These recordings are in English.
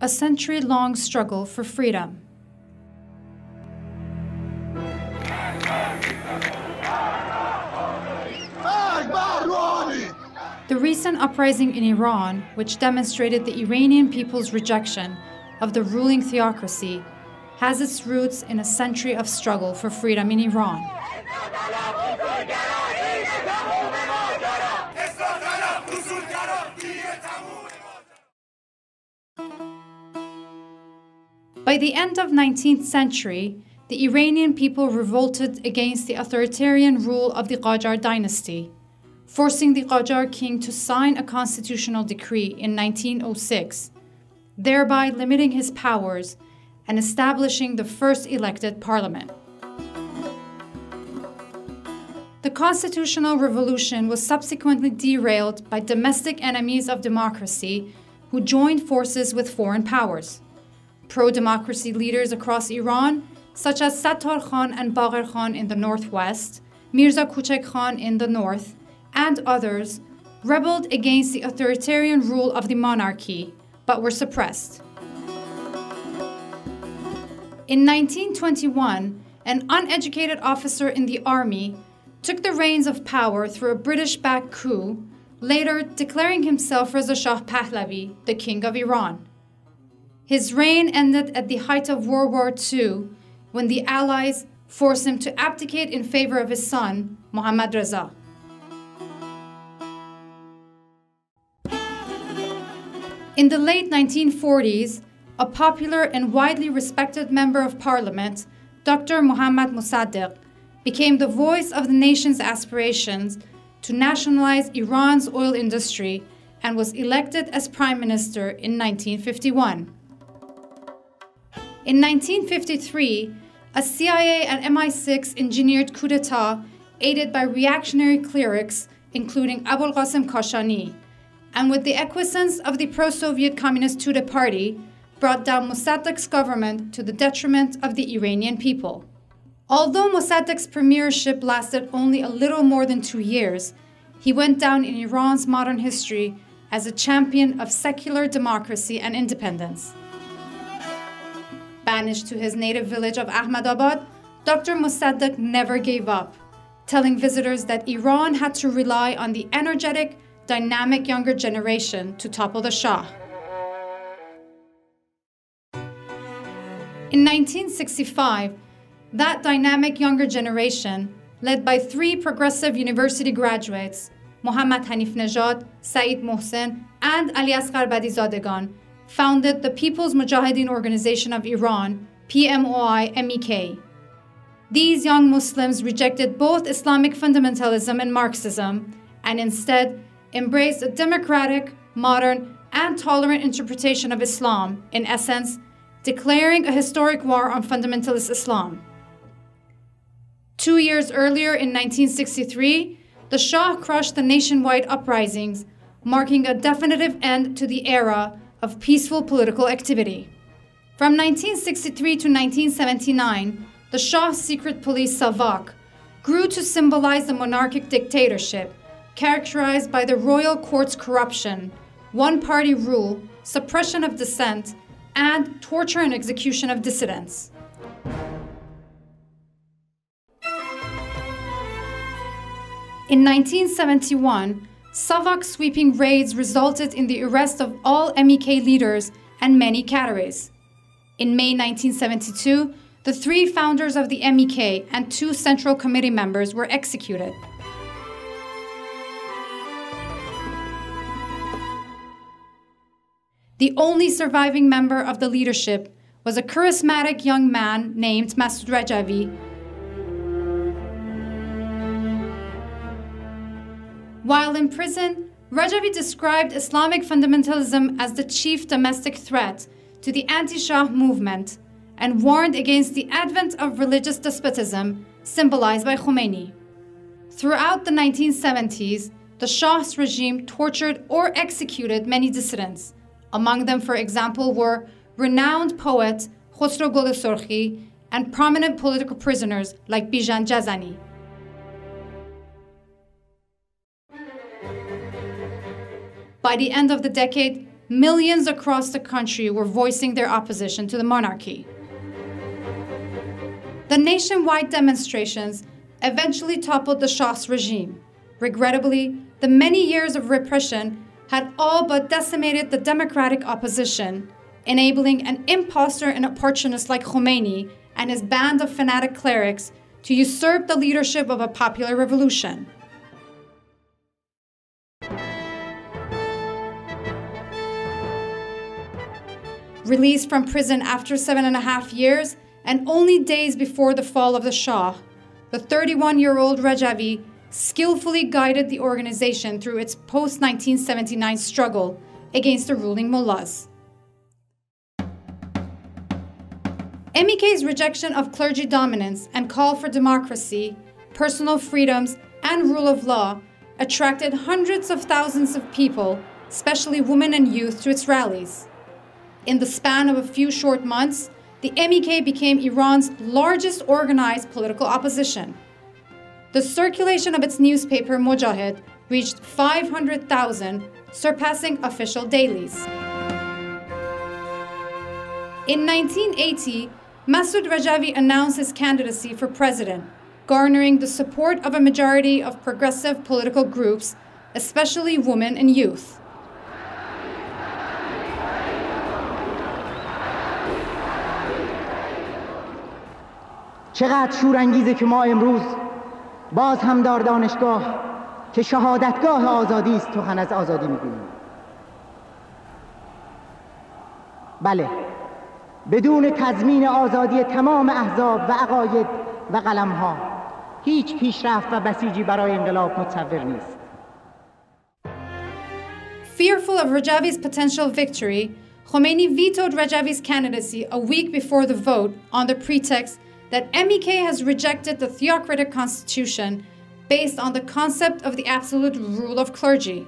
a century-long struggle for freedom. The recent uprising in Iran, which demonstrated the Iranian people's rejection of the ruling theocracy, has its roots in a century of struggle for freedom in Iran. By the end of the 19th century, the Iranian people revolted against the authoritarian rule of the Qajar dynasty, forcing the Qajar king to sign a constitutional decree in 1906, thereby limiting his powers and establishing the first elected parliament. The constitutional revolution was subsequently derailed by domestic enemies of democracy who joined forces with foreign powers. Pro-democracy leaders across Iran, such as Sattar Khan and Baqir Khan in the northwest, Mirza Kuchek Khan in the north, and others, rebelled against the authoritarian rule of the monarchy, but were suppressed. In 1921, an uneducated officer in the army took the reins of power through a British-backed coup, later declaring himself Reza Shah Pahlavi, the king of Iran. His reign ended at the height of World War II, when the Allies forced him to abdicate in favor of his son, Mohammad Reza. In the late 1940s, a popular and widely respected member of parliament, Dr. Mohammad Mossadegh, became the voice of the nation's aspirations to nationalize Iran's oil industry and was elected as prime minister in 1951. In 1953, a CIA and MI6 engineered coup d'etat aided by reactionary clerics, including Abul Qasim Kashani, and with the acquiescence of the pro-Soviet Communist Tudeh Party, brought down Mossadegh's government to the detriment of the Iranian people. Although Mossadegh's premiership lasted only a little more than 2 years, he went down in Iran's modern history as a champion of secular democracy and independence. Banished to his native village of Ahmadabad, Dr. Mossadegh never gave up, telling visitors that Iran had to rely on the energetic, dynamic younger generation to topple the Shah. In 1965, that dynamic younger generation, led by 3 progressive university graduates, Mohammad Hanif-Nejad, Saeed Mohsen, and Ali Asghar Badizadegan, founded the People's Mujahideen Organization of Iran, PMOI-MEK. These young Muslims rejected both Islamic fundamentalism and Marxism, and instead embraced a democratic, modern, and tolerant interpretation of Islam, in essence, declaring a historic war on fundamentalist Islam. 2 years earlier, in 1963, the Shah crushed the nationwide uprisings, marking a definitive end to the era of peaceful political activity. From 1963 to 1979, the Shah's secret police Savak grew to symbolize the monarchic dictatorship, characterized by the royal court's corruption, one-party rule, suppression of dissent, and torture and execution of dissidents. In 1971, Savak's sweeping raids resulted in the arrest of all MEK leaders and many cadres. In May 1972, the 3 founders of the MEK and 2 Central Committee members were executed. The only surviving member of the leadership was a charismatic young man named Masoud Rajavi. While in prison, Rajavi described Islamic fundamentalism as the chief domestic threat to the anti-Shah movement and warned against the advent of religious despotism symbolized by Khomeini. Throughout the 1970s, the Shah's regime tortured or executed many dissidents. Among them, for example, were renowned poet Khosrow Gol Sorkhi and prominent political prisoners like Bijan Jazani. By the end of the decade, millions across the country were voicing their opposition to the monarchy. The nationwide demonstrations eventually toppled the Shah's regime. Regrettably, the many years of repression had all but decimated the democratic opposition, enabling an impostor and opportunist like Khomeini and his band of fanatic clerics to usurp the leadership of a popular revolution. Released from prison after 7.5 years and only days before the fall of the Shah, the 31-year-old Rajavi skillfully guided the organization through its post-1979 struggle against the ruling mullahs. MEK's rejection of clergy dominance and call for democracy, personal freedoms, and rule of law attracted hundreds of thousands of people, especially women and youth, to its rallies. In the span of a few short months, the MEK became Iran's largest organized political opposition. The circulation of its newspaper, Mojahid, reached 500,000, surpassing official dailies. In 1980, Masoud Rajavi announced his candidacy for president, garnering the support of a majority of progressive political groups, especially women and youth. چقدر شورانگیزه که ما امروز باز هم در دانشگاه که شهادتگاه آزادی است سخن از آزادی میگوییم. بله، بدون تضمین آزادی تمام احزاب و عقاید و قلم‌ها هیچ پیشرفت و بسیجی برای انقلاب متصور نیست. Fearful of Rajavi's potential victory, Khomeini vetoed Rajavi's candidacy a week before the vote on the pretext that MEK has rejected the theocratic constitution based on the concept of the absolute rule of clergy.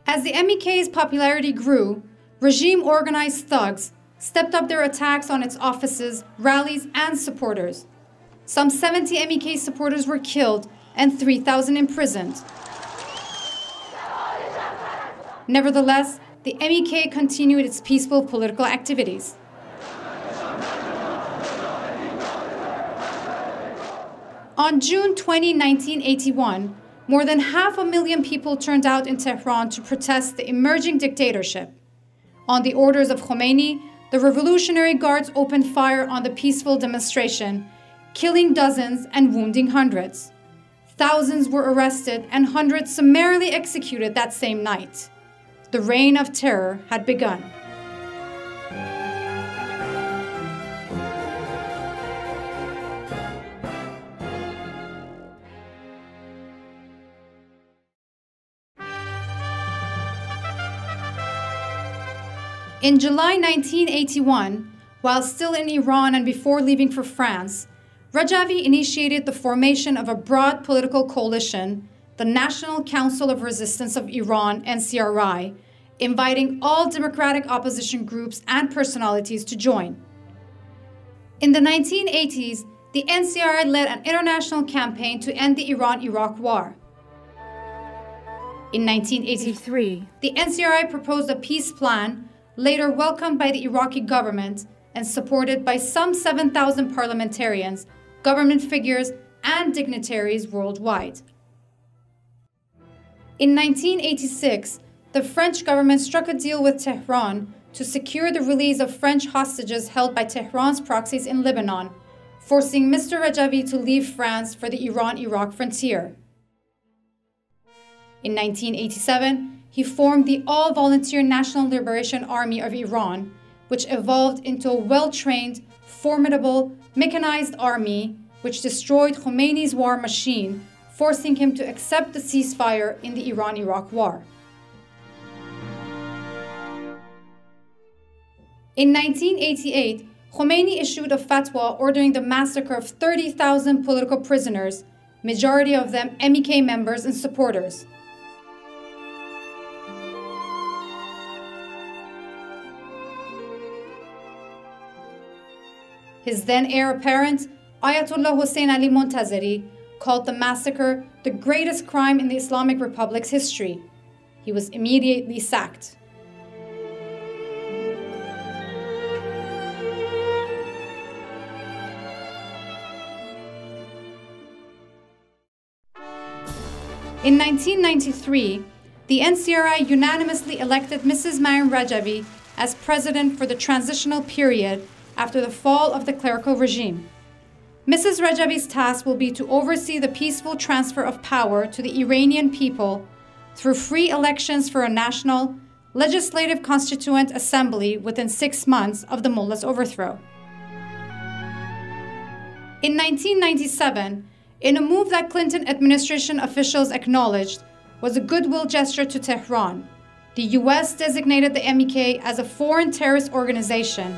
As the MEK's popularity grew, regime-organized thugs stepped up their attacks on its offices, rallies, and supporters. Some 70 MEK supporters were killed and 3,000 imprisoned. Nevertheless, the MEK continued its peaceful political activities. On June 20, 1981, more than 500,000 people turned out in Tehran to protest the emerging dictatorship. On the orders of Khomeini, the Revolutionary Guards opened fire on the peaceful demonstration, killing dozens and wounding hundreds. Thousands were arrested and hundreds summarily executed that same night. The reign of terror had begun. In July 1981, while still in Iran and before leaving for France, Rajavi initiated the formation of a broad political coalition, the National Council of Resistance of Iran, NCRI, inviting all democratic opposition groups and personalities to join. In the 1980s, the NCRI led an international campaign to end the Iran-Iraq War. In 1983, the NCRI proposed a peace plan, later welcomed by the Iraqi government and supported by some 7,000 parliamentarians, government figures, and dignitaries worldwide. In 1986, the French government struck a deal with Tehran to secure the release of French hostages held by Tehran's proxies in Lebanon, forcing Mr. Rajavi to leave France for the Iran-Iraq frontier. In 1987, he formed the All-Volunteer National Liberation Army of Iran, which evolved into a well-trained, formidable, mechanized army which destroyed Khomeini's war machine, forcing him to accept the ceasefire in the Iran-Iraq War. In 1988, Khomeini issued a fatwa ordering the massacre of 30,000 political prisoners, majority of them MEK members and supporters. His then heir apparent, Ayatollah Hossein Ali Montazeri, called the massacre the greatest crime in the Islamic Republic's history. He was immediately sacked. In 1993, the NCRI unanimously elected Mrs. Maryam Rajavi as president for the transitional period after the fall of the clerical regime. Mrs. Rajavi's task will be to oversee the peaceful transfer of power to the Iranian people through free elections for a national, legislative constituent assembly within 6 months of the mullah's overthrow. In 1997, in a move that Clinton administration officials acknowledged was a goodwill gesture to Tehran, the US designated the MEK as a foreign terrorist organization.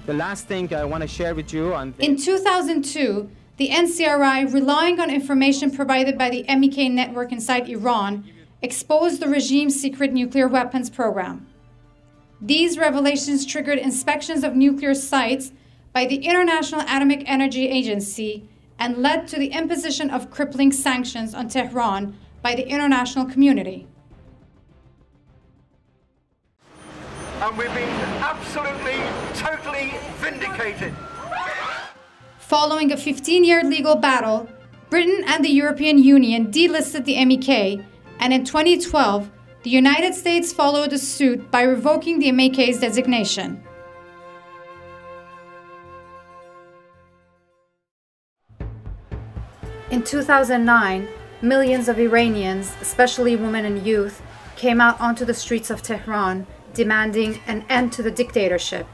The last thing I want to share with you In 2002, the NCRI, relying on information provided by the MEK network inside Iran, exposed the regime's secret nuclear weapons program. These revelations triggered inspections of nuclear sites by the International Atomic Energy Agency and led to the imposition of crippling sanctions on Tehran by the international community. And we've been absolutely, totally vindicated. Following a 15-year legal battle, Britain and the European Union delisted the MEK, and in 2012, the United States followed the suit by revoking the MEK's designation. In 2009, millions of Iranians, especially women and youth, came out onto the streets of Tehran, demanding an end to the dictatorship.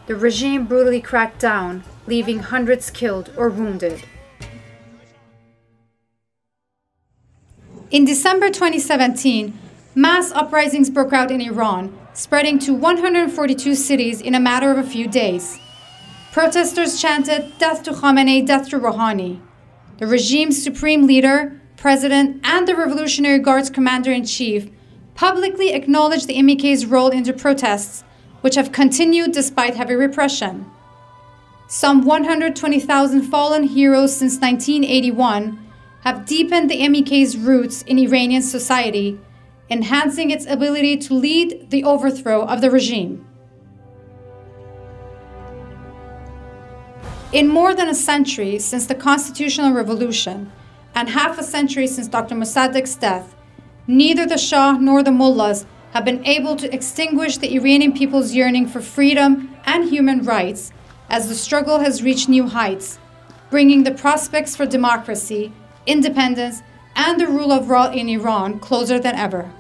The regime brutally cracked down, leaving hundreds killed or wounded. In December 2017, mass uprisings broke out in Iran, spreading to 142 cities in a matter of a few days. Protesters chanted, "Death to Khamenei, death to Rouhani." The regime's supreme leader, president, and the Revolutionary Guard's commander-in-chief publicly acknowledged the MEK's role in the protests, which have continued despite heavy repression. Some 120,000 fallen heroes since 1981 have deepened the MEK's roots in Iranian society, enhancing its ability to lead the overthrow of the regime. In more than a century since the Constitutional Revolution, and half a century since Dr. Mossadegh's death, neither the Shah nor the mullahs have been able to extinguish the Iranian people's yearning for freedom and human rights as the struggle has reached new heights, bringing the prospects for democracy, independence, and the rule of law in Iran closer than ever.